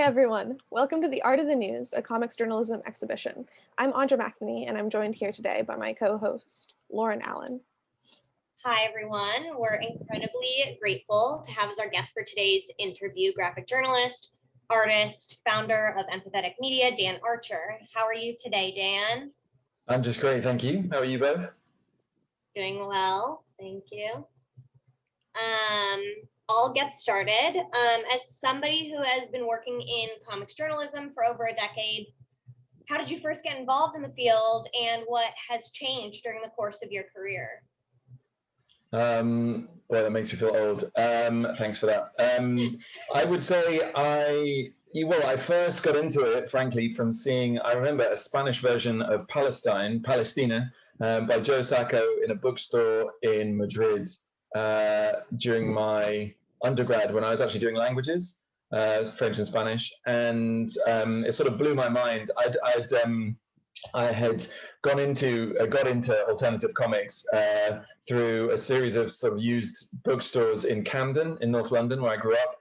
Hi everyone, welcome to the Art of the News, a comics journalism exhibition. I'm Andra McNamee and I'm joined here today by my co-host, Lauren Allen. Hi everyone, we're incredibly grateful to have as our guest for today's interview graphic journalist, artist, founder of Empathetic Media, Dan Archer. How are you today, Dan? I'm just great, thank you. How are you both? Doing well, thank you. I'll get started. As somebody who has been working in comics journalism for over a decade, how did you first get involved in the field and what has changed during the course of your career? Well, that makes me feel old. Thanks for that. I would say I first got into it, frankly, from seeing, I remember a Spanish version of Palestina, by Joe Sacco in a bookstore in Madrid during my undergrad when I was actually doing languages, French and Spanish, and it sort of blew my mind. I had got into alternative comics through a series of sort of used bookstores in Camden, in North London, where I grew up.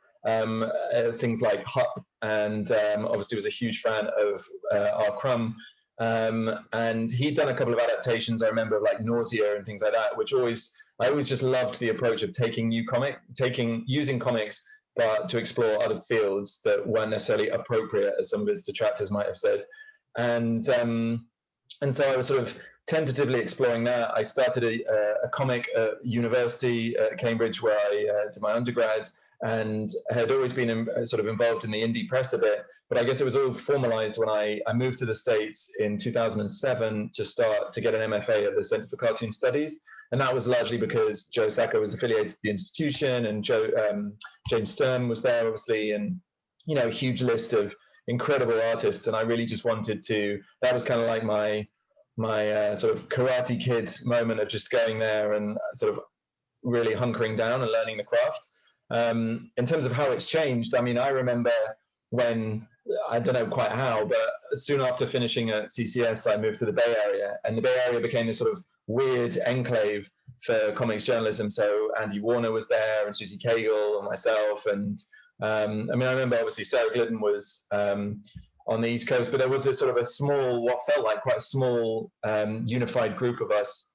Things like Hup, and obviously was a huge fan of R. Crumb. And he'd done a couple of adaptations, I remember, of like Nausea and things like that, which I always just loved the approach of using comics, but to explore other fields that weren't necessarily appropriate, as some of his detractors might have said. And so I was sort of tentatively exploring that. I started a comic at university at Cambridge, where I did my undergrad, and had always been sort of involved in the indie press a bit. But I guess it was all formalized when I moved to the States in 2007 to get an MFA at the Center for Cartoon Studies. And that was largely because Joe Sacco was affiliated to the institution, and James Stern was there, obviously, and, you know, a huge list of incredible artists. And I really just wanted to, that was kind of like my sort of Karate Kid moment of just going there and sort of really hunkering down and learning the craft. In terms of how it's changed, I mean, I remember when, I don't know quite how, but soon after finishing at CCS, I moved to the Bay Area, and the Bay Area became this sort of weird enclave for comics journalism. So Andy Warner was there, and Susie Cagle, and myself, and I mean, I remember obviously Sarah Glidden was on the East Coast, but there was a sort of a small, what felt like quite a small, unified group of us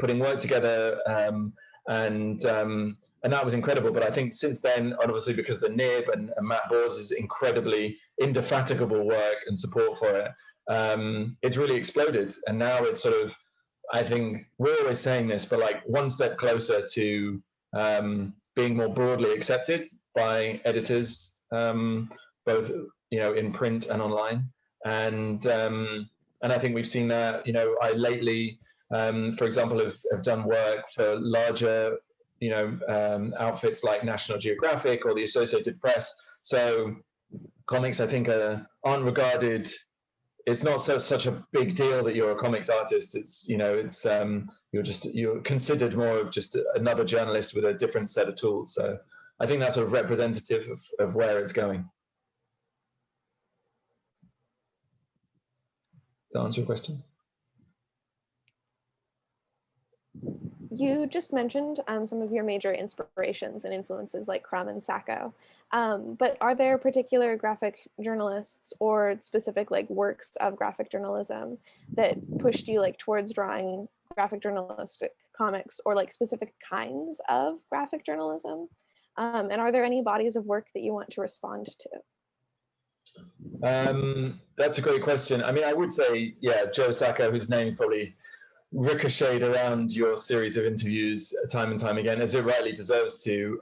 putting work together, and that was incredible. But I think since then, obviously because the Nib and Matt Bors' incredibly indefatigable work and support for it, it's really exploded. And now it's sort of, I think we're always saying this, but like one step closer to being more broadly accepted by editors, both, you know, in print and online. And I think we've seen that, you know, I lately, for example, have done work for larger, you know, outfits like National Geographic or the Associated Press. So comics, I think, aren't regarded. It's not such a big deal that you're a comics artist. It's, you know, it's you're considered more of just another journalist with a different set of tools. So I think that's sort of representative of where it's going. Does that answer your question? You just mentioned some of your major inspirations and influences like Crumb and Sacco, but are there particular graphic journalists or specific like works of graphic journalism that pushed you like towards drawing graphic journalistic comics, or like specific kinds of graphic journalism? And are there any bodies of work that you want to respond to? That's a great question. I mean, I would say, yeah, Joe Sacco, whose name is probably ricocheted around your series of interviews time and time again, as it rightly deserves to.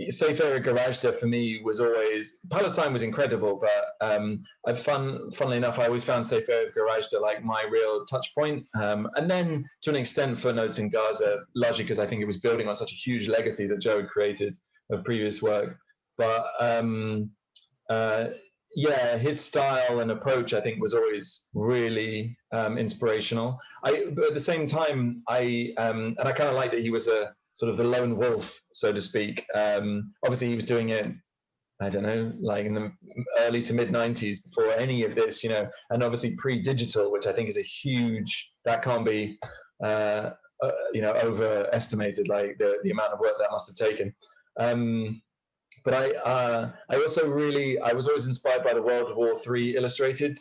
Sefer Garajda for me was always, Palestine was incredible, but funnily enough, I always found Sefer Garajda like my real touch point. And then to an extent, Footnotes in Gaza, largely because I think it was building on such a huge legacy that Joe had created of previous work. But yeah, his style and approach, I think, was always really inspirational. But at the same time, and I kind of like that he was a sort of the lone wolf, so to speak. Obviously, he was doing it, I don't know, like in the early to mid 90s, before any of this, you know, and obviously pre-digital, which I think is a huge, that can't be, you know, overestimated, like the amount of work that must have taken. but I also I was always inspired by the World War III illustrated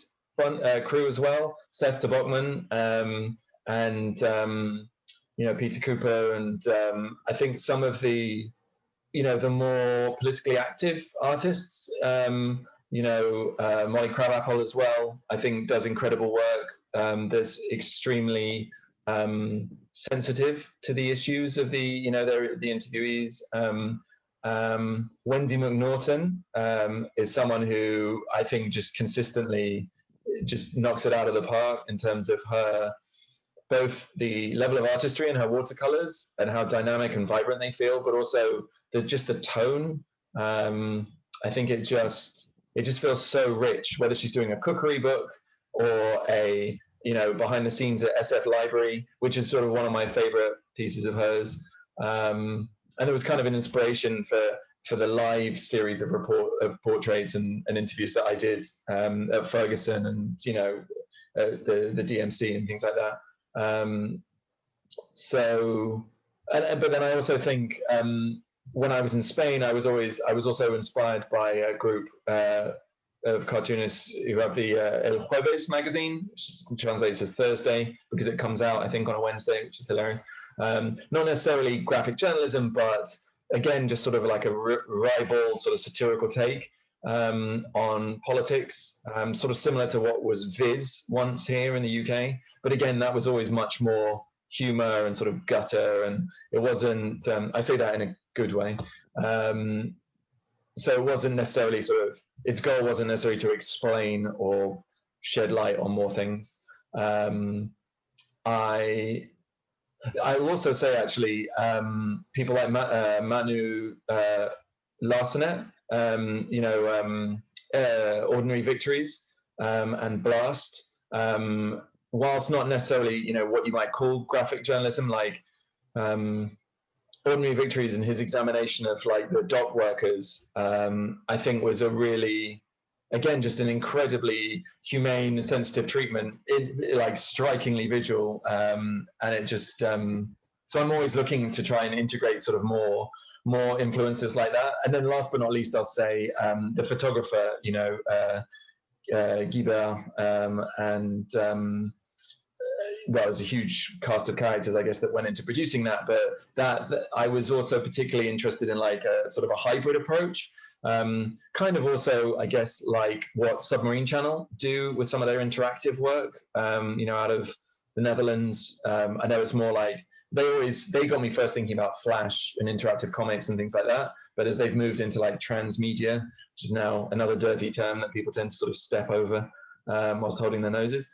crew as well, Seth de Bokman, and Peter Cooper, and I think some of the the more politically active artists, Molly Crabapple as well, I think does incredible work. That's extremely sensitive to the issues of the interviewees. Wendy McNaughton is someone who I think just consistently just knocks it out of the park in terms of her both the level of artistry in her watercolors and how dynamic and vibrant they feel, but also the tone. I think it just feels so rich, whether she's doing a cookery book or a behind the scenes at SF Library, which is sort of one of my favorite pieces of hers. And it was kind of an inspiration for the live series of portraits and interviews that I did at Ferguson and the DMC and things like that. But then I also think when I was in Spain, I was also inspired by a group of cartoonists who have the El Jueves magazine, which translates as Thursday because it comes out I think on a Wednesday, which is hilarious. Not necessarily graphic journalism, but again just sort of like a ribald sort of satirical take on politics, sort of similar to what was Viz once here in the UK. But again, that was always much more humor and sort of gutter, and it wasn't, I say that in a good way. So it wasn't necessarily its goal wasn't necessarily to explain or shed light on more things. I will also say actually, people like Manu Larsenet, Ordinary Victories and Blast, whilst not necessarily what you might call graphic journalism, like Ordinary Victories and his examination of like the dock workers, I think was a really, again, just an incredibly humane and sensitive treatment, like strikingly visual, and it just so I'm always looking to try and integrate sort of more influences like that. And then last but not least, I'll say the photographer, Guibert, and well, there's a huge cast of characters, I guess, that went into producing that. But that I was also particularly interested in, like a sort of a hybrid approach, kind of also, I guess, like what Submarine Channel do with some of their interactive work, out of the Netherlands. I know it's more like they got me first thinking about Flash and interactive comics and things like that. But as they've moved into like transmedia, which is now another dirty term that people tend to sort of step over whilst holding their noses.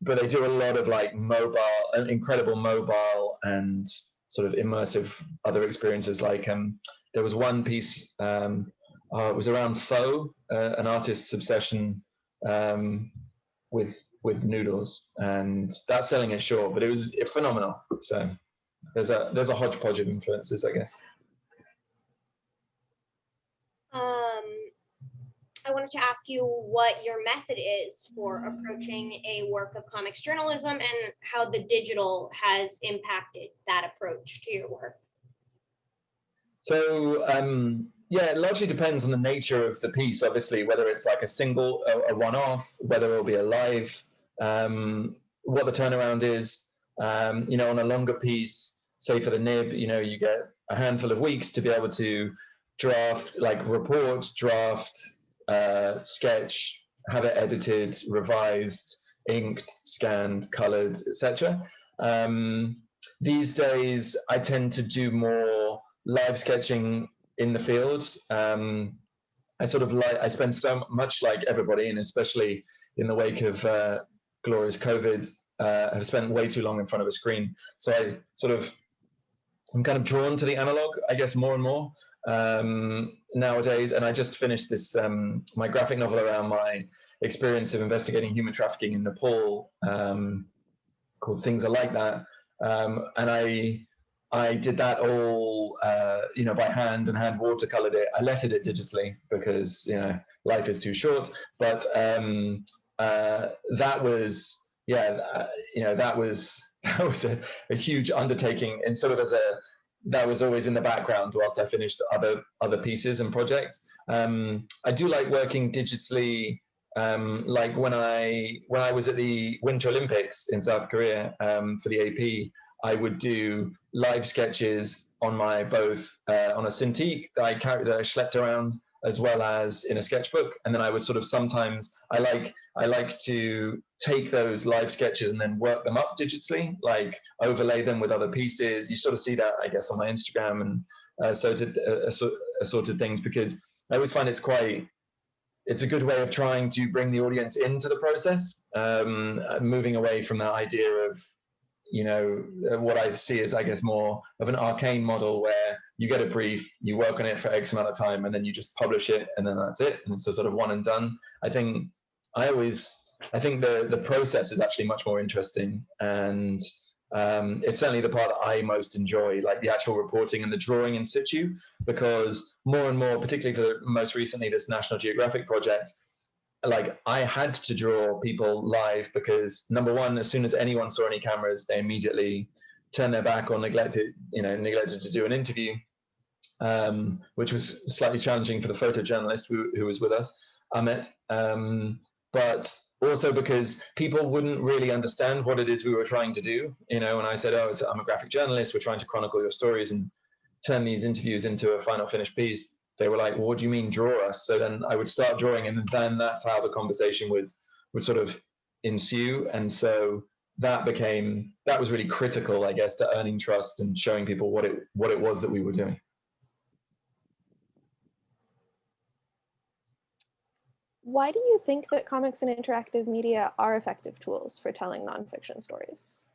But they do a lot of like incredible mobile and sort of immersive other experiences. Like there was one piece, it was around Faux, an artist's obsession with noodles, and that's selling it short, but it was phenomenal. So there's a hodgepodge of influences, I guess. I wanted to ask you what your method is for approaching a work of comics journalism and how the digital has impacted that approach to your work. So it largely depends on the nature of the piece, obviously, whether it's like a one-off, whether it'll be a live, what the turnaround is. On a longer piece, say for the nib, you get a handful of weeks to be able to draft, sketch, have it edited, revised, inked, scanned, colored, etc. These days, I tend to do more live sketching in the field. I spend so much, like everybody, and especially in the wake of glorious COVID, have spent way too long in front of a screen. So I'm kind of drawn to the analog, I guess, more and more nowadays. And I just finished this my graphic novel around my experience of investigating human trafficking in Nepal, called Things Are Like That. And I did that all by hand and hand watercolored it. I lettered it digitally because life is too short. But that was a huge undertaking, and sort of as that was always in the background whilst I finished other pieces and projects. I do like working digitally. Like when I was at the Winter Olympics in South Korea for the AP, I would do live sketches on my both on a Cintiq that I schlepped around, as well as in a sketchbook. And then I would sort of sometimes I like to take those live sketches and then work them up digitally, like overlay them with other pieces. You sort of see that, I guess, on my Instagram and assorted things, because I always find it's a good way of trying to bring the audience into the process, moving away from that idea of, what I see as, I guess, more of an arcane model where you get a brief, you work on it for X amount of time, and then you just publish it, and then that's it. And it's a sort of one and done. I think the process is actually much more interesting, and it's certainly the part that I most enjoy, like the actual reporting and the drawing in situ, because more and more, particularly for most recently this National Geographic project, like I had to draw people live because, number one, as soon as anyone saw any cameras, they immediately turned their back or neglected to do an interview, which was slightly challenging for the photojournalist who was with us, Amit. But also because people wouldn't really understand what it is we were trying to do. And I said, I'm a graphic journalist, we're trying to chronicle your stories and turn these interviews into a final finished piece. They were like, well, what do you mean draw us? So then I would start drawing, and then that's how the conversation would sort of ensue. And so that was really critical, I guess, to earning trust and showing people what it was that we were doing. Why do you think that comics and interactive media are effective tools for telling nonfiction stories?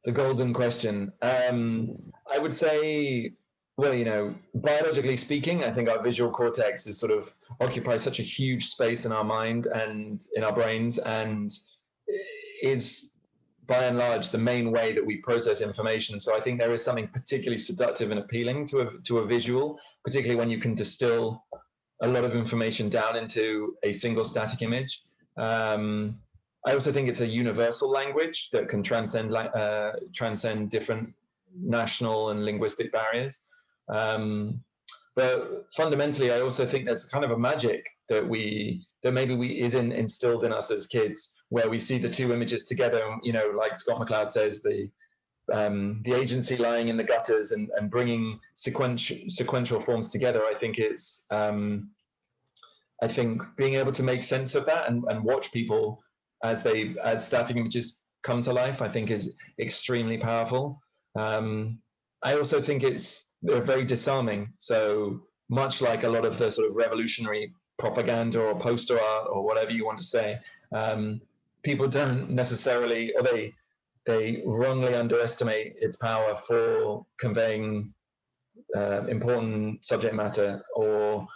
The golden question. I would say, well, biologically speaking, I think our visual cortex is sort of occupies such a huge space in our mind and in our brains, and is by and large the main way that we process information. So I think there is something particularly seductive and appealing to a visual, particularly when you can distill a lot of information down into a single static image. I also think it's a universal language that can transcend different national and linguistic barriers. But fundamentally, I also think there's kind of a magic that maybe is instilled in us as kids, where we see the two images together. Like Scott McCloud says, the agency lying in the gutters and bringing sequential forms together. I think it's I think being able to make sense of that and watch people as static images come to life, I think is extremely powerful. I also think they're very disarming. So much like a lot of the sort of revolutionary propaganda or poster art or whatever you want to say, people don't necessarily, or they wrongly underestimate its power for conveying important subject matter, or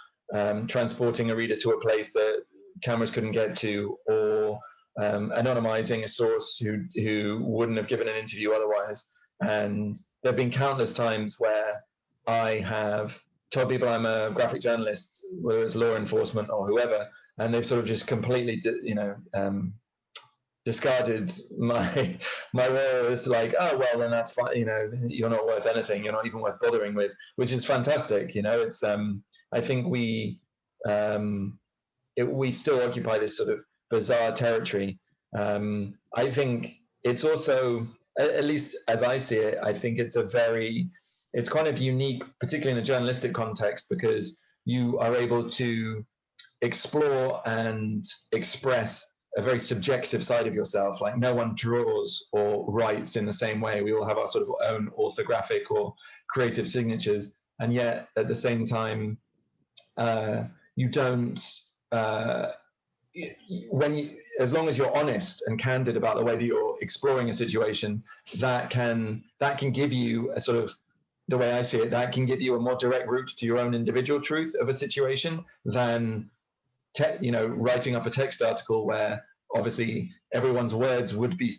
transporting a reader to a place that cameras couldn't get to, or anonymizing a source who wouldn't have given an interview otherwise. And there have been countless times where I have told people I'm a graphic journalist, whether it's law enforcement or whoever, and they've sort of just completely, discarded my role as like, oh, well, then that's fine. You're not worth anything. You're not even worth bothering with, which is fantastic. It's I think we still occupy this sort of bizarre territory. I think it's also, at least as I see it, I think it's kind of unique, particularly in a journalistic context, because you are able to explore and express a very subjective side of yourself. Like, no one draws or writes in the same way. We all have our sort of own orthographic or creative signatures, and yet at the same time, you don't. As long as you're honest and candid about the way that you're exploring a situation, that can give you a sort of, the way I see it, that can give you a more direct route to your own individual truth of a situation than writing up a text article where obviously everyone's words would be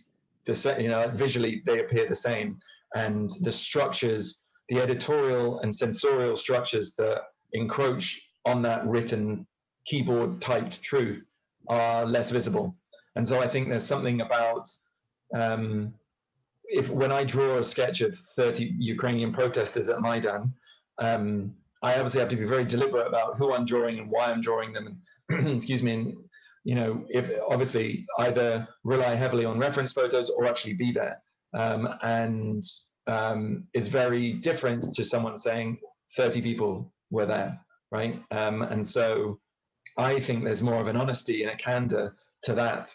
the same. Visually they appear the same, and the structures, the editorial and sensorial structures that encroach on that written keyboard typed truth are less visible. And so I think there's something about when I draw a sketch of 30 Ukrainian protesters at Maidan, I obviously have to be very deliberate about who I'm drawing and why I'm drawing them. And excuse me, and, you know, if obviously either rely heavily on reference photos or actually be there. It's very different to someone saying 30 people were there, right? And so I think there's more of an honesty and a candor to that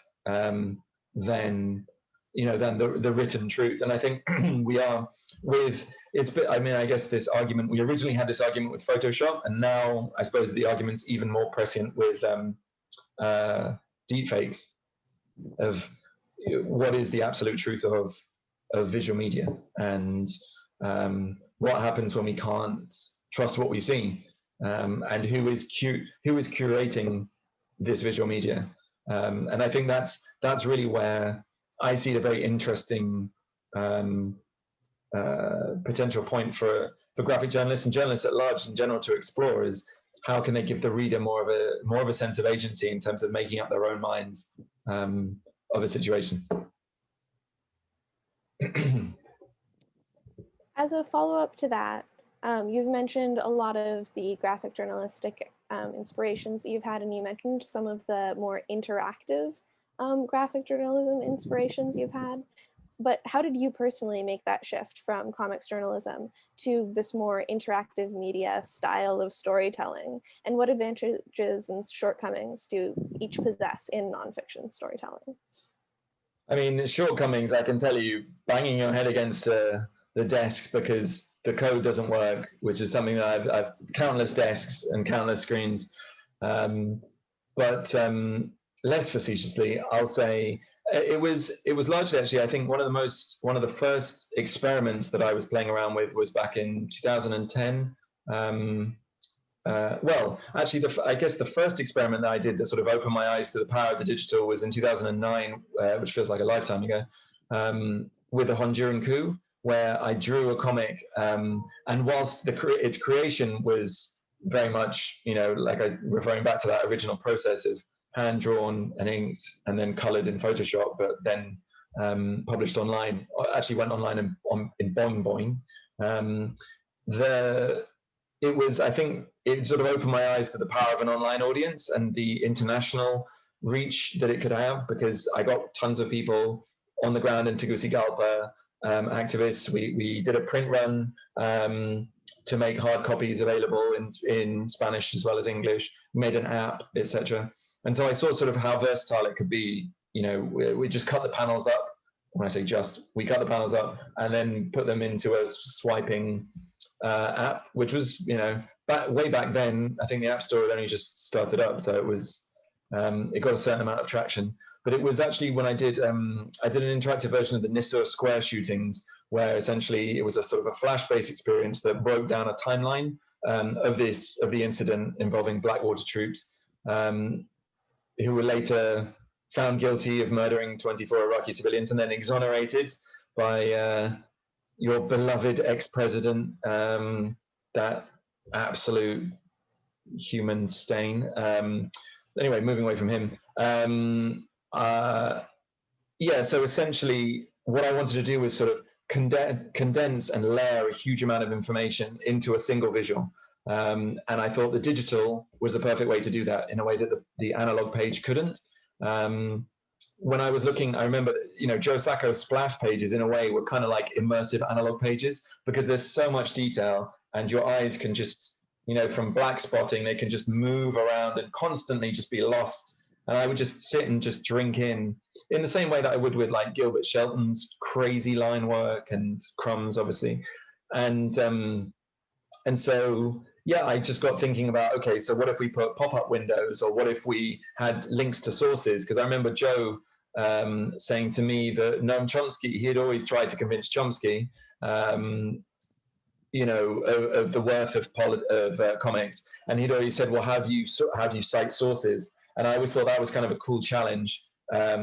than, you know, than the written truth. And I think we are with I mean, I guess this argument, we originally had this argument with Photoshop, and now I suppose the argument's even more prescient with deepfakes of what is the absolute truth of visual media, and what happens when we can't trust what we see, and who is curating this visual media. And I think that's really where I see the very interesting potential point for graphic journalists and journalists at large in general to explore, is how can they give the reader more of a sense of agency in terms of making up their own minds of a situation. As a follow-up to that, you've mentioned a lot of the graphic journalistic inspirations that you've had, and you mentioned some of the more interactive graphic journalism inspirations you've had. But how did you personally make that shift from comics journalism to this more interactive media style of storytelling? And what advantages and shortcomings do each possess in nonfiction storytelling? I mean, shortcomings, I can tell you, banging your head against the desk because the code doesn't work, which is something that I've countless desks and countless screens. But less facetiously, I'll say it was largely, actually, I think one of the first experiments that I was playing around with was back in 2010. Well, actually, I guess the first experiment that I did that sort of opened my eyes to the power of the digital was in 2009, which feels like a lifetime ago, with the Honduran coup, where I drew a comic, and whilst its creation was very much, you know, like I was referring back to that original process of hand drawn and inked and then colored in Photoshop, but then published online, actually went online in Boing Boing. It was, I think, it sort of opened my eyes to the power of an online audience and the international reach that it could have, because I got tons of people on the ground in Tegucigalpa, activists. We did a print run to make hard copies available in Spanish as well as English, made an app, etc. And so I saw sort of how versatile it could be. You know, we just cut the panels up. When I say just, we cut the panels up and then put them into a swiping app, which was, you know, way back then. I think the App Store had only just started up, so it was it got a certain amount of traction. But it was actually when I did an interactive version of the Nisor Square shootings, where essentially it was a sort of a flash-based experience that broke down a timeline of the incident involving Blackwater troops, who were later found guilty of murdering 24 Iraqi civilians and then exonerated by your beloved ex-president, that absolute human stain. Anyway, moving away from him. Yeah, so essentially what I wanted to do was sort of condense and layer a huge amount of information into a single visual. And I thought the digital was the perfect way to do that in a way that the analog page couldn't. When I was looking, I remember, you know, Joe Sacco's splash pages in a way were kind of like immersive analog pages, because there's so much detail and your eyes can just, you know, from black spotting, they can just move around and constantly just be lost. And I would just sit and just drink in the same way that I would with like Gilbert Shelton's crazy line work and Crumb's, obviously. And so, yeah, I just got thinking about, okay, so what if we put pop-up windows, or what if we had links to sources? Because I remember Joe saying to me that Noam Chomsky, he had always tried to convince Chomsky, you know, of the worth of comics, and he'd always said, well, how do you cite sources? And I always thought that was kind of a cool challenge,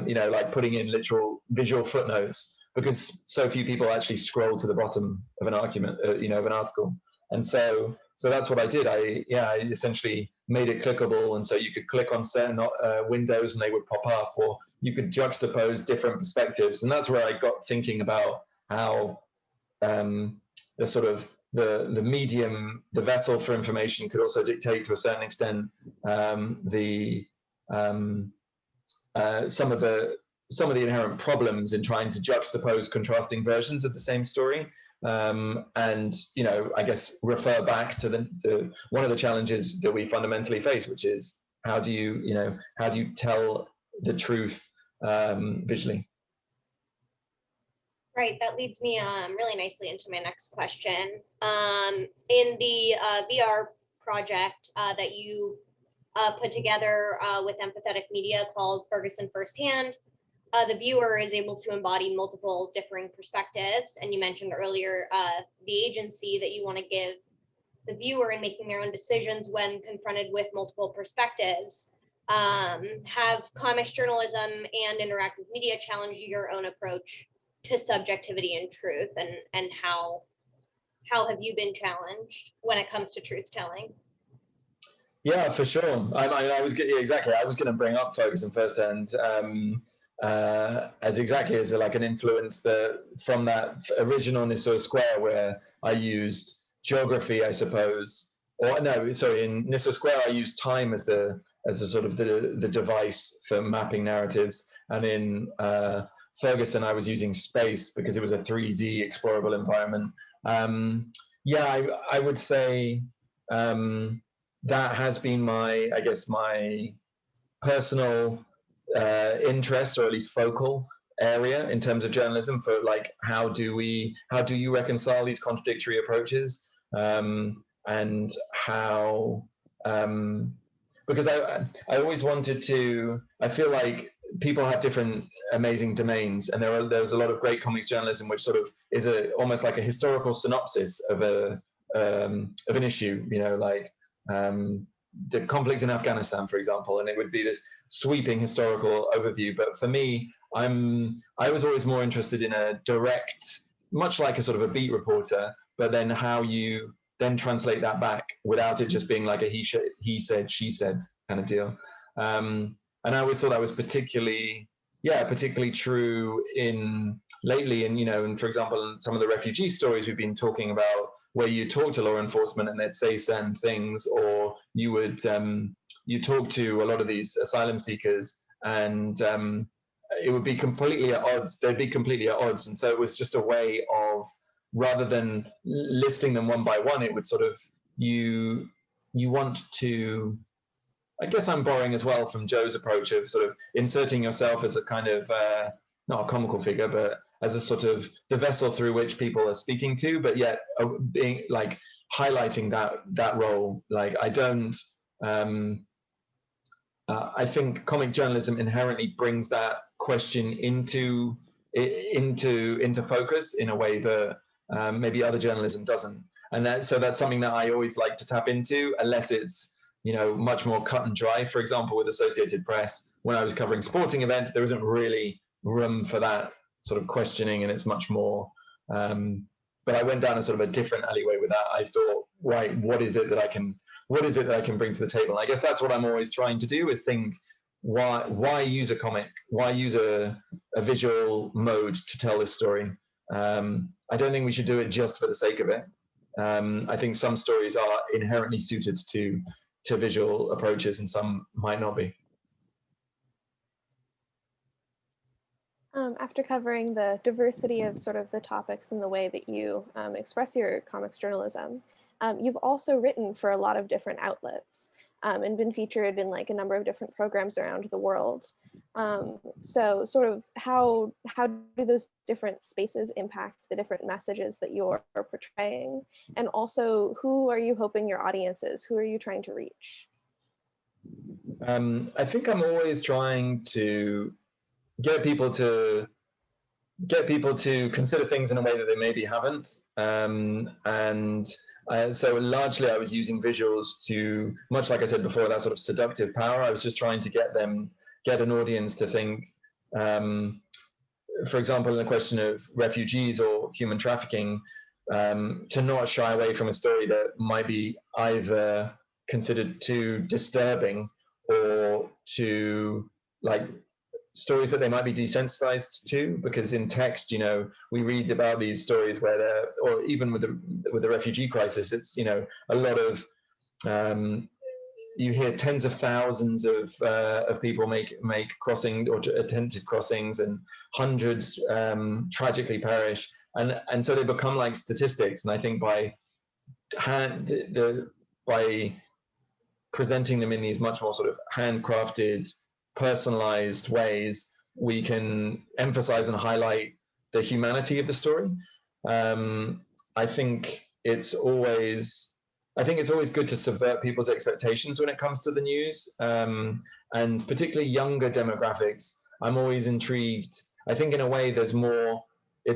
you know, like putting in literal visual footnotes, because so few people actually scroll to the bottom of an argument, you know, of an article. And so that's what I did. I essentially made it clickable, and so you could click on certain windows and they would pop up, or you could juxtapose different perspectives. And that's where I got thinking about how the sort of the medium, the vessel for information could also dictate to a certain extent the some of the inherent problems in trying to juxtapose contrasting versions of the same story. And I guess refer back to the one of the challenges that we fundamentally face, which is how do you tell the truth visually? Right, that leads me really nicely into my next question. In the VR project that you put together with Empathetic Media called Ferguson Firsthand, the viewer is able to embody multiple differing perspectives. And you mentioned earlier the agency that you want to give the viewer in making their own decisions when confronted with multiple perspectives. Have comics journalism and interactive media challenge your own approach to subjectivity and truth, and how have you been challenged when it comes to truth telling? Yeah, for sure. I was exactly. I was going to bring up Ferguson Firsthand as exactly as like an influence from that original Nisso Square, where I used geography, I suppose, or no, sorry, in Nisso Square I used time as the sort of the device for mapping narratives, and in Ferguson I was using space because it was a 3D explorable environment. Yeah, I would say. That has been my personal interest, or at least focal area in terms of journalism, for like how do you reconcile these contradictory approaches, and how because I always wanted to. I feel like people have different amazing domains, and there's a lot of great comics journalism which sort of is almost like a historical synopsis of an issue, like the conflict in Afghanistan, for example, and it would be this sweeping historical overview. But for me, I was always more interested in a direct, much like a sort of a beat reporter, but then how you then translate that back without it just being like a he said, she said kind of deal. And I always thought that was particularly true lately. And for example, in some of the refugee stories we've been talking about, where you talk to law enforcement and they'd say certain things, or you would you talk to a lot of these asylum seekers, and it would be completely at odds. They'd be completely at odds, and so it was just a way of, rather than listing them one by one, it would sort of you want to. I guess I'm borrowing as well from Joe's approach of sort of inserting yourself as a kind of not a comical figure, but as a sort of the vessel through which people are speaking to, but yet being like highlighting that role. Like I don't. I think comic journalism inherently brings that question into focus in a way that maybe other journalism doesn't, and that's something that I always like to tap into, unless it's much more cut and dry. For example, with Associated Press, when I was covering sporting events, there wasn't really room for that sort of questioning, and it's much more. But I went down a sort of a different alleyway with that. I thought, right, what is it that I can bring to the table? And I guess that's what I'm always trying to do, is think, why use a comic? Why use a visual mode to tell this story? I don't think we should do it just for the sake of it. I think some stories are inherently suited to visual approaches, and some might not be. After covering the diversity of sort of the topics and the way that you express your comics journalism, you've also written for a lot of different outlets and been featured in like a number of different programs around the world. So sort of how do those different spaces impact the different messages that you're portraying? And also, who are you hoping your audience is? Who are you trying to reach? I think I'm always trying to get people to consider things in a way that they maybe haven't. So largely I was using visuals to, much like I said before, that sort of seductive power. I was just trying to get an audience to think, for example, in the question of refugees or human trafficking, to not shy away from a story that might be either considered too disturbing or too like stories that they might be desensitized to, because in text, you know, we read about these stories where they're, or even with the refugee crisis, it's, you know, a lot of you hear tens of thousands of people make crossing or attempted crossings, and hundreds tragically perish, and so they become like statistics. And I think by by presenting them in these much more sort of handcrafted, personalized ways, we can emphasize and highlight the humanity of the story. I think it's always good to subvert people's expectations when it comes to the news, and particularly younger demographics. I'm always intrigued. I think in a way it's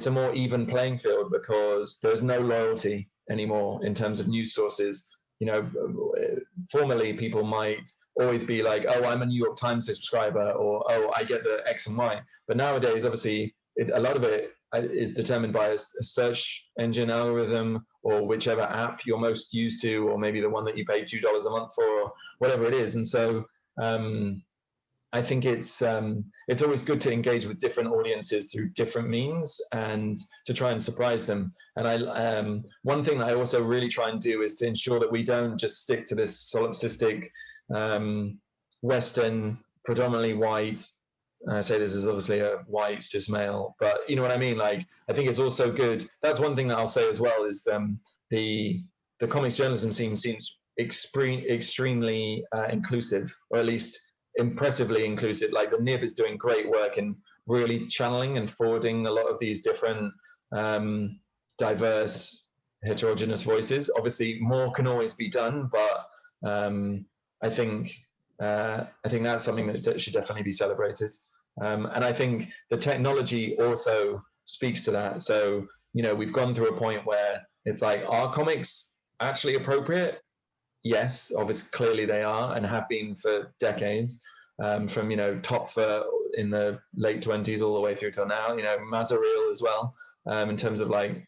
a more even playing field, because there's no loyalty anymore in terms of news sources. You know, formerly people might always be like, oh, I'm a New York Times subscriber, or oh, I get the X and Y. But nowadays, obviously, a lot of it is determined by a search engine algorithm, or whichever app you're most used to, or maybe the one that you pay $2 a month for, or whatever it is. And so I think it's always good to engage with different audiences through different means, and to try and surprise them. And one thing that I also really try and do is to ensure that we don't just stick to this solipsistic Western, predominantly white. I say this is obviously a white cis male, but you know what I mean. Like, I think it's also good. That's one thing that I'll say as well, is the comics journalism scene seems extremely inclusive, or at least impressively inclusive. Like, the Nib is doing great work in really channeling and forwarding a lot of these different diverse, heterogeneous voices. Obviously, more can always be done, but I think that's something that should definitely be celebrated. And I think the technology also speaks to that. So, you know, we've gone through a point where it's like, are comics actually appropriate? Yes, obviously, clearly they are, and have been for decades, from, you know, Topfer in the late 20s all the way through till now, you know, Mazaril as well, in terms of, like,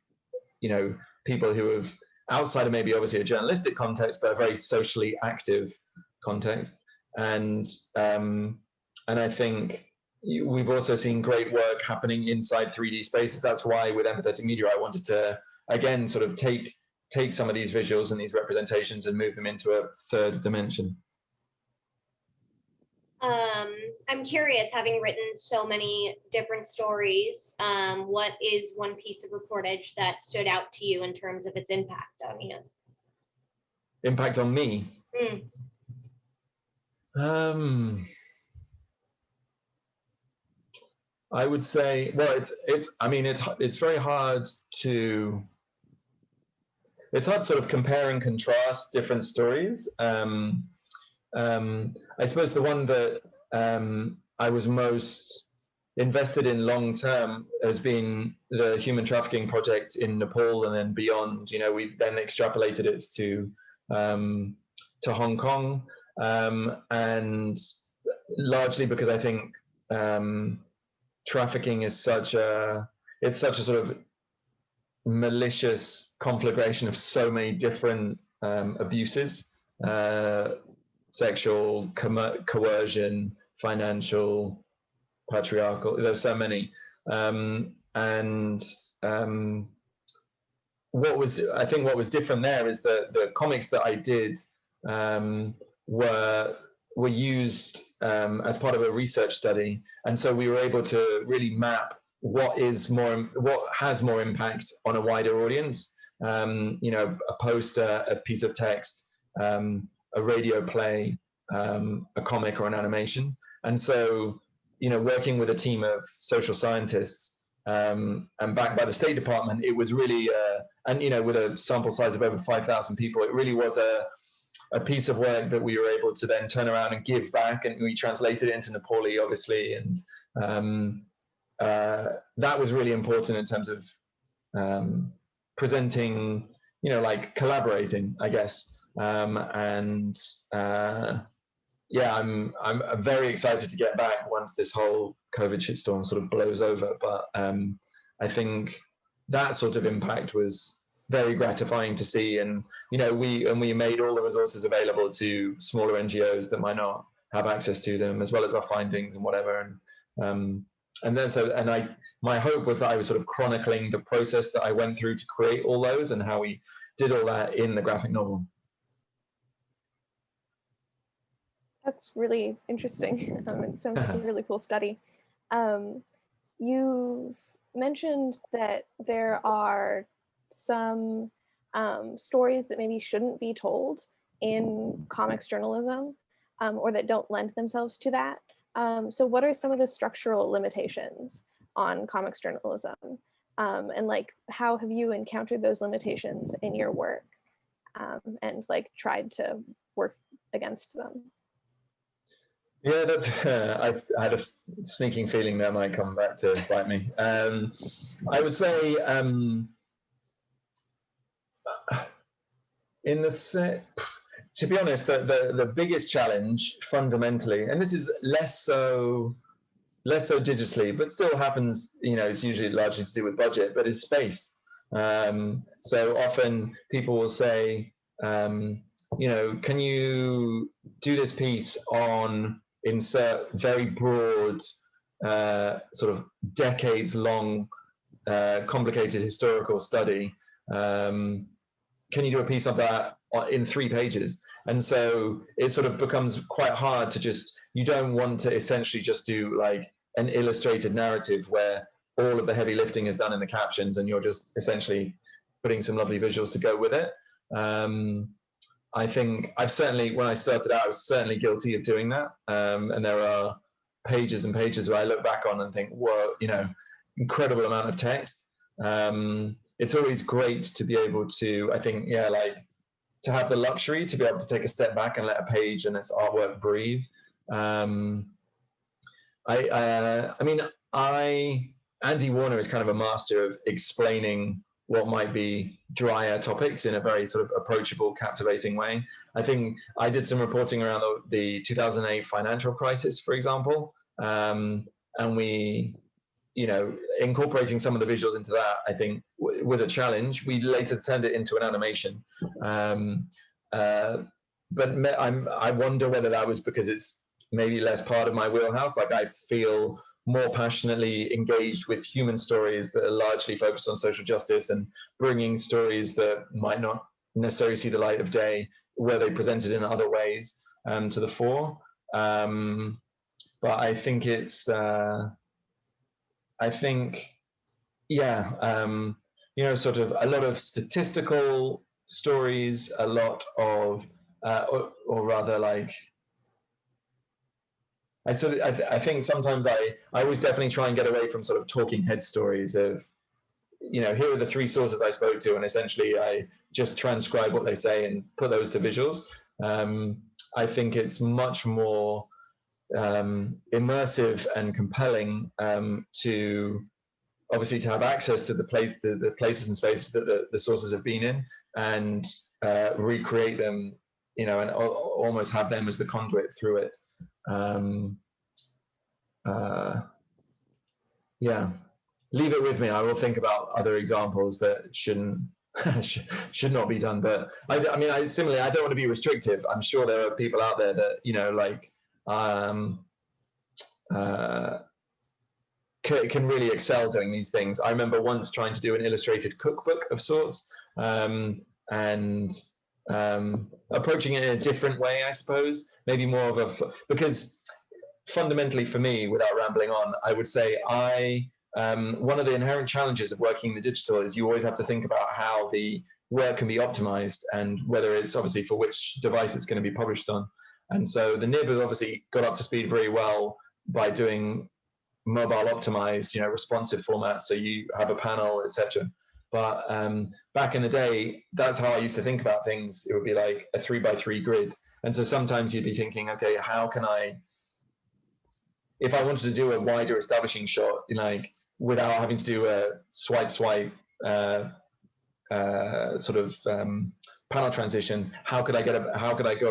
you know, people who have, outside of maybe obviously a journalistic context, but a very socially active context. And I think we've also seen great work happening inside 3D spaces. That's why with Empathetic Media, I wanted to, again, sort of take some of these visuals and these representations and move them into a third dimension. I'm curious, having written so many different stories, what is one piece of reportage that stood out to you in terms of its impact on you? Impact on me? I would say, well, it's very hard to sort of compare and contrast different stories. I suppose the one that I was most invested in long term has been the human trafficking project in Nepal and then beyond. You know, we then extrapolated it to Hong Kong, and largely because I think trafficking is such a sort of malicious conflagration of so many different abuses. Sexual, coercion, financial, patriarchal. There's so many, and what was different there is that the comics that I did were used as part of a research study, and so we were able to really map what has more impact on a wider audience. You know, a poster, a piece of text, a radio play, a comic, or an animation. And so, you know, working with a team of social scientists and backed by the State Department, it was really, and, you know, with a sample size of over 5,000 people, it really was a piece of work that we were able to then turn around and give back. And we translated it into Nepali, obviously. And that was really important in terms of presenting, you know, like collaborating, I guess. Yeah, I'm very excited to get back once this whole COVID shitstorm sort of blows over. But I think that sort of impact was very gratifying to see. And, you know, we made all the resources available to smaller NGOs that might not have access to them, as well as our findings and whatever. And then my hope was that I was sort of chronicling the process that I went through to create all those and how we did all that in the graphic novel. That's really interesting. It sounds like a really cool study. You've mentioned that there are some stories that maybe shouldn't be told in comics journalism, or that don't lend themselves to that. So what are some of the structural limitations on comics journalism? And like, how have you encountered those limitations in your work, and like tried to work against them? Yeah, that's. I've had a sneaking feeling that might come back to bite me. I would say, to be honest, the biggest challenge fundamentally, and this is less so digitally, but still happens. It's usually largely to do with budget, but is space. So often people will say, can you do this piece on insert very broad, sort of decades-long, complicated historical study? Can you do a piece of that in 3 pages? And so it sort of becomes quite hard to you don't want to essentially just do like an illustrated narrative where all of the heavy lifting is done in the captions and you're just essentially putting some lovely visuals to go with it. I think when I started out, I was certainly guilty of doing that. And there are pages and pages where I look back on and think, whoa, incredible amount of text. It's always great to be able to, I think, to have the luxury to be able to take a step back and let a page and its artwork breathe. Andy Warner is kind of a master of explaining what might be drier topics in a very sort of approachable, captivating way. I think I did some reporting around the 2008 financial crisis, for example, and we, incorporating some of the visuals into that, I think was a challenge. We later turned it into an animation. But I wonder whether that was because it's maybe less part of my wheelhouse. Like I feel more passionately engaged with human stories that are largely focused on social justice and bringing stories that might not necessarily see the light of day, where they presented in other ways, to the fore. But I think it's, sort of a lot of statistical stories, a lot of, or rather like, I think sometimes I always definitely try and get away from sort of talking head stories of, here are the 3 sources I spoke to, and essentially I just transcribe what they say and put those to visuals. I think it's much more immersive and compelling to obviously to have access to the places and spaces that the sources have been in, and recreate them, and almost have them as the conduit through it. Leave it with me. I will think about other examples that should not be done. But similarly, I don't want to be restrictive. I'm sure there are people out there that can really excel doing these things. I remember once trying to do an illustrated cookbook of sorts, and approaching it in a different way, I suppose, maybe more of because fundamentally for me, without rambling on, I would say one of the inherent challenges of working in the digital is you always have to think about how the work can be optimized and whether it's obviously for which device it's going to be published on. And so the nib has obviously got up to speed very well by doing mobile optimized, responsive formats. So you have a panel, etc. But back in the day, that's how I used to think about things. It would be like a 3x3 grid. And so sometimes you'd be thinking, okay, how can if I wanted to do a wider establishing shot, without having to do a swipe, sort of panel transition, how could I go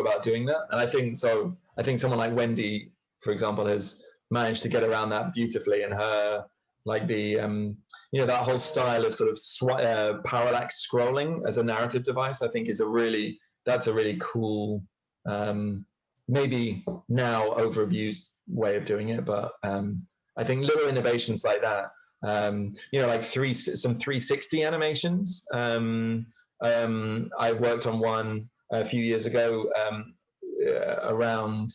about doing that? And I think someone like Wendy, for example, has managed to get around that beautifully, and her that whole style of sort of parallax scrolling as a narrative device, I think that's a really cool, maybe now overabused way of doing it, but I think little innovations like that, you know, like some 360 animations. I worked on one a few years ago around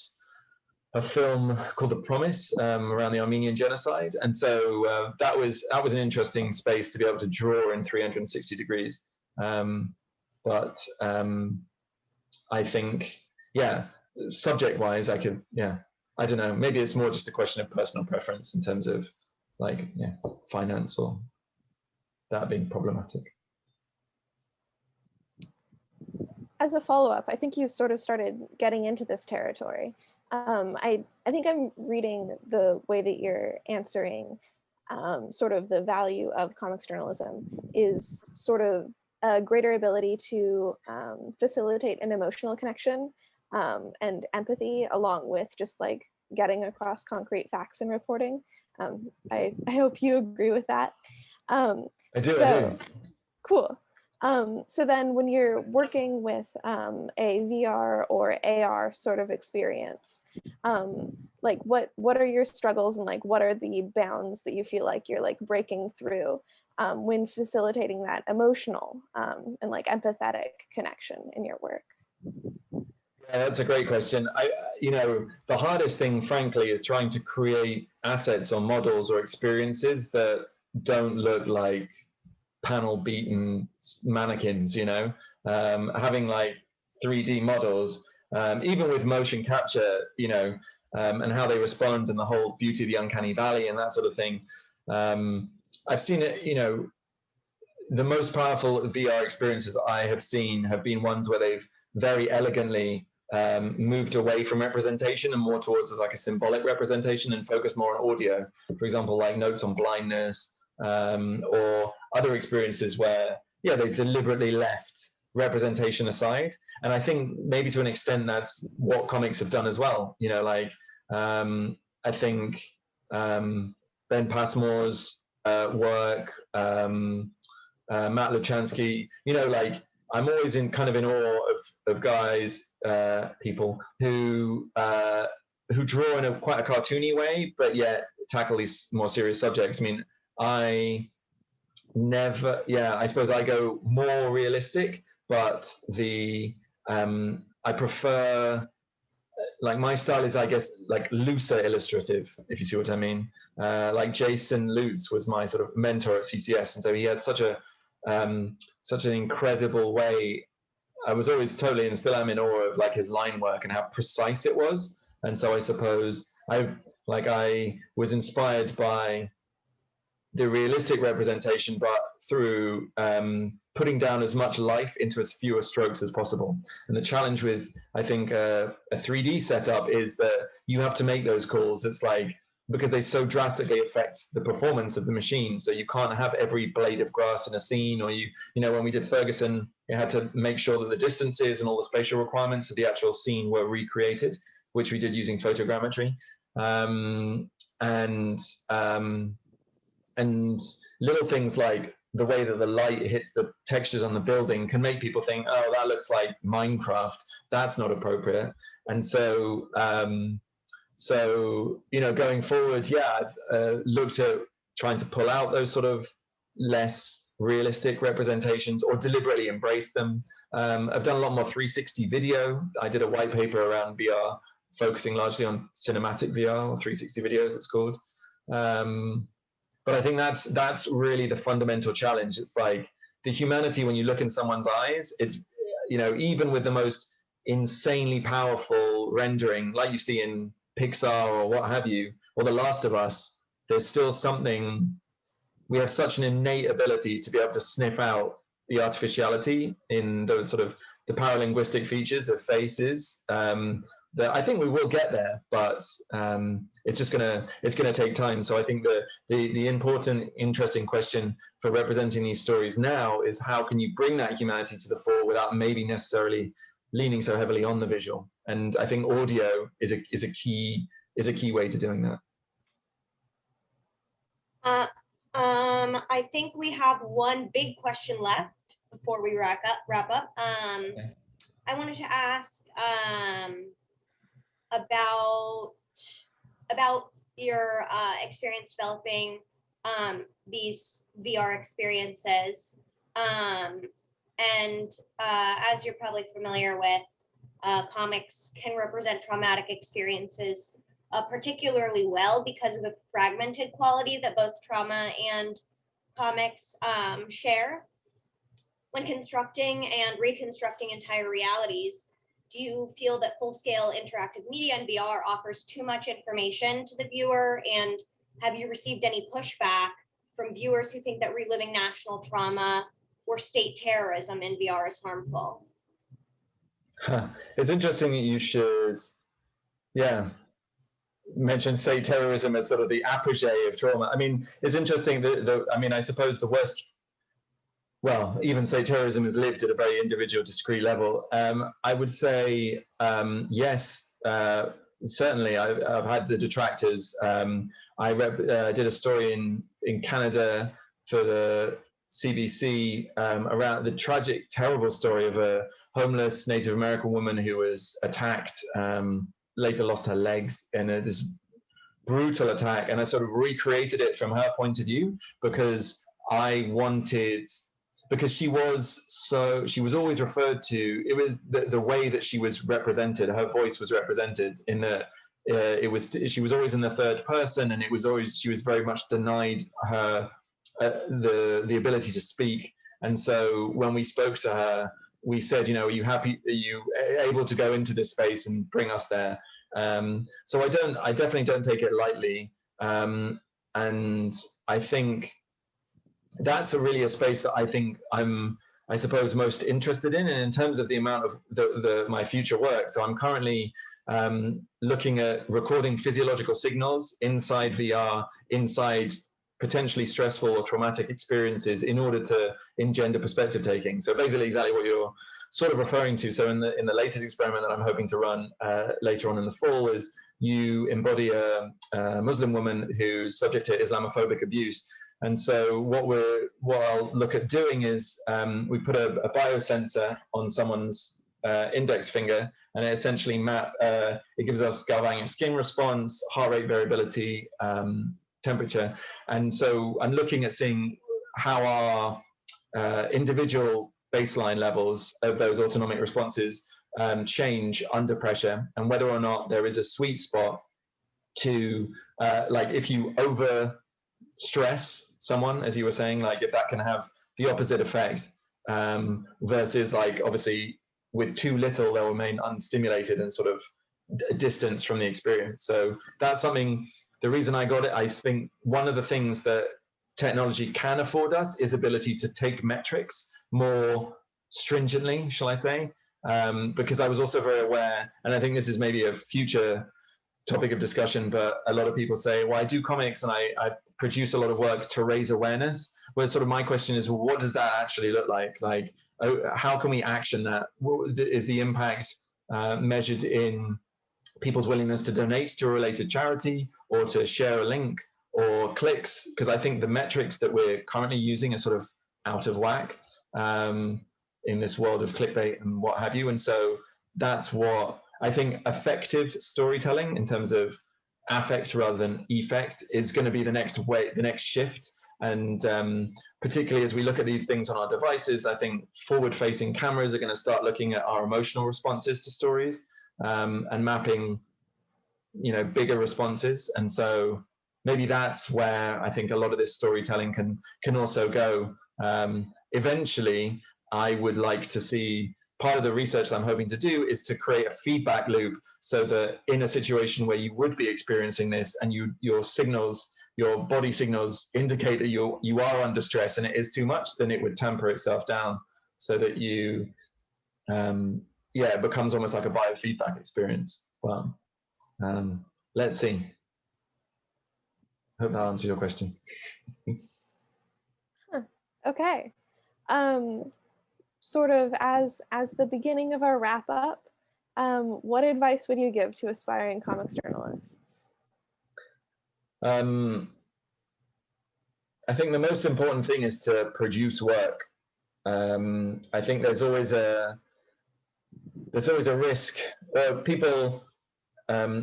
a film called The Promise, around the Armenian genocide, and so that was an interesting space to be able to draw in 360 degrees. But I think, yeah, subject-wise, I could, yeah, I don't know. Maybe it's more just a question of personal preference in terms of, like, yeah, finance or that being problematic. As a follow-up, I think you sort of started getting into this territory. I think I'm reading the way that you're answering sort of the value of comics journalism is sort of a greater ability to facilitate an emotional connection and empathy, along with just like getting across concrete facts and reporting. I hope you agree with that. I do. Cool. So then when you're working with a VR or AR sort of experience, like what are your struggles and like what are the bounds that you feel like you're like breaking through when facilitating that emotional and like empathetic connection in your work? Yeah, that's a great question. You know, the hardest thing, frankly, is trying to create assets or models or experiences that don't look like panel beaten mannequins, you know, having like 3D models, even with motion capture, you know, and how they respond and the whole beauty of the uncanny valley and that sort of thing. I've seen it, you know, the most powerful VR experiences I have seen have been ones where they've very elegantly moved away from representation and more towards like a symbolic representation and focus more on audio. For example, like Notes on Blindness, or other experiences where, yeah, they deliberately left representation aside. And I think maybe to an extent that's what comics have done as well. You know, like I think Ben Passmore's work, Matt Luchansky, you know, like I'm always in kind of in awe of guys, people who draw in quite a cartoony way, but yet tackle these more serious subjects. I mean, I suppose I go more realistic, but I prefer, like my style is, I guess, like looser illustrative, if you see what I mean. Like Jason Lutz was my sort of mentor at CCS, and so he had such an incredible way. I was always totally, and still am, in awe of like his line work and how precise it was. And so I suppose I was inspired by the realistic representation, but through putting down as much life into as fewer strokes as possible. And the challenge with, I think, a 3D setup is that you have to make those calls. It's like, because they so drastically affect the performance of the machine. So you can't have every blade of grass in a scene, or you know, when we did Ferguson, you had to make sure that the distances and all the spatial requirements of the actual scene were recreated, which we did using photogrammetry. And little things like the way that the light hits the textures on the building can make people think, oh, that looks like Minecraft. That's not appropriate. And so, you know, going forward, yeah, I've looked at trying to pull out those sort of less realistic representations or deliberately embrace them. I've done a lot more 360 video. I did a white paper around VR, focusing largely on cinematic VR, or 360 videos, it's called. But I think that's really the fundamental challenge. It's like the humanity, when you look in someone's eyes, it's, you know, even with the most insanely powerful rendering, like you see in Pixar or what have you, or The Last of Us, there's still something, we have such an innate ability to be able to sniff out the artificiality in those sort of the paralinguistic features of faces, that I think we will get there, but it's gonna take time. So I think the important, interesting question for representing these stories now is how can you bring that humanity to the fore without maybe necessarily leaning so heavily on the visual? And I think audio is a key way to doing that. I think we have one big question left before we wrap up. Okay. I wanted to ask about your experience developing these VR experiences. And as you're probably familiar with, comics can represent traumatic experiences particularly well because of the fragmented quality that both trauma and comics share. When constructing and reconstructing entire realities, do you feel that full-scale interactive media in VR offers too much information to the viewer? And have you received any pushback from viewers who think that reliving national trauma or state terrorism in VR is harmful? It's interesting that you should, yeah, mention state terrorism as sort of the apogee of trauma. I mean, it's interesting that I mean, I suppose the worst, well, even state terrorism is lived at a very individual, discrete level. I would say yes. Certainly, I've had the detractors. I did a story in Canada for the CBC around the tragic, terrible story of a homeless Native American woman who was attacked, later lost her legs in this brutal attack. And I sort of recreated it from her point of view because I wanted, because she was always referred to, it was the way that she was represented, her voice was represented in the, she was always in the third person, and it was always, she was very much denied her, the ability to speak. And so when we spoke to her, we said, you know, are you happy, are you able to go into this space and bring us there? So I definitely don't take it lightly. And I think that's really a space that I think I suppose, most interested in. And in terms of the amount of my future work, so I'm currently looking at recording physiological signals inside VR, inside potentially stressful or traumatic experiences in order to engender perspective taking. So basically exactly what you're sort of referring to. So in the latest experiment that I'm hoping to run later on in the fall is you embody a Muslim woman who's subject to Islamophobic abuse. And so what I'll look at doing is we put a biosensor on someone's index finger, and it essentially it gives us galvanic skin response, heart rate variability, temperature. And so I'm looking at seeing how our individual baseline levels of those autonomic responses change under pressure, and whether or not there is a sweet spot to, like if you over stress someone, as you were saying, like if that can have the opposite effect, versus like obviously with too little they'll remain unstimulated and sort of distance from the experience. So that's something, the reason I got it, I think one of the things that technology can afford us is ability to take metrics more stringently, shall I say, because I was also very aware, and I think this is maybe a future topic of discussion, but a lot of people say, well, I do comics and I produce a lot of work to raise awareness. Where sort of my question is, well, what does that actually look like? Like, how can we action that? What is the impact measured in people's willingness to donate to a related charity or to share a link or clicks? Because I think the metrics that we're currently using are sort of out of whack in this world of clickbait and what have you. And so that's what I think effective storytelling in terms of affect rather than effect is going to be the next shift. And particularly as we look at these things on our devices, I think forward-facing cameras are going to start looking at our emotional responses to stories and mapping, you know, bigger responses. And so maybe that's where I think a lot of this storytelling can also go. Eventually, I would like to see, part of the research that I'm hoping to do is to create a feedback loop so that in a situation where you would be experiencing this and your signals, your body signals indicate that you are under stress and it is too much, then it would temper itself down so that you, it becomes almost like a biofeedback experience. Well, let's see. Hope that answers your question. Okay. Sort of as the beginning of our wrap up, what advice would you give to aspiring comics journalists? I think the most important thing is to produce work. I think there's always a risk. People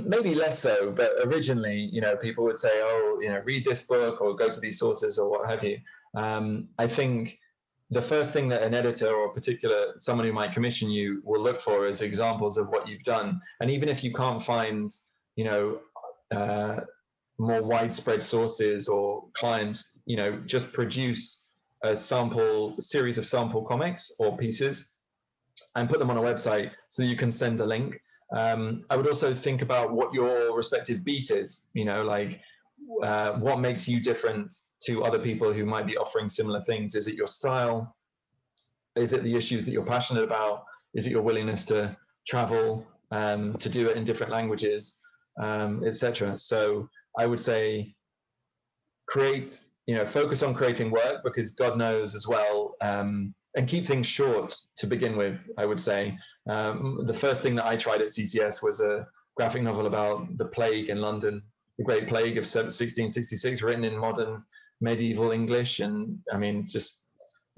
maybe less so, but originally, people would say, oh, read this book or go to these sources or what have you. I think the first thing that an editor or someone who might commission you will look for is examples of what you've done. And even if you can't find, more widespread sources or clients, just produce a series of sample comics or pieces and put them on a website so you can send a link. I would also think about what your respective beat is, what makes you different to other people who might be offering similar things. Is it your style? Is it the issues that you're passionate about? Is it your willingness to travel, to do it in different languages, etc.? So I would say focus on creating work, because God knows as well, and keep things short to begin with, I would say. The first thing that I tried at CCS was a graphic novel about the plague in London, the Great Plague of 1666, written in modern medieval English, and I mean, just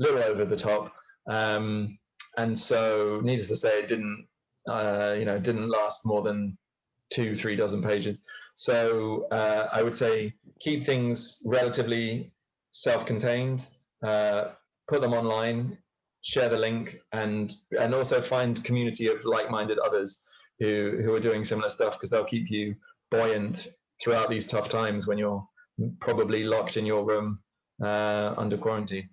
a little over the top. And so, needless to say, it didn't last more than 2-3 dozen pages. So I would say keep things relatively self-contained, put them online, share the link, and also find community of like-minded others who are doing similar stuff, because they'll keep you buoyant throughout these tough times when you're probably locked in your room under quarantine.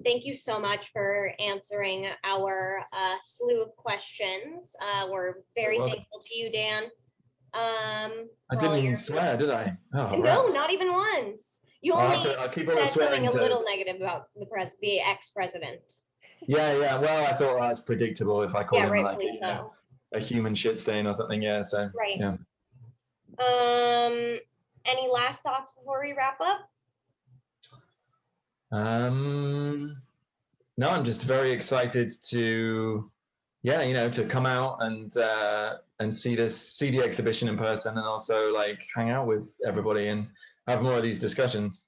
Thank you so much for answering our slew of questions. We're very thankful to you, Dan. I didn't even swear, did I? Oh, no, rats. not even once. You only I'll keep on said swearing something a little negative about the ex-president. Yeah. Well, I thought that's predictable if I call him rightfully so. a human shit stain or something. Yeah. So right. Yeah. Any last thoughts before we wrap up? No, I'm just very excited to come out and see the exhibition in person, and also hang out with everybody and have more of these discussions.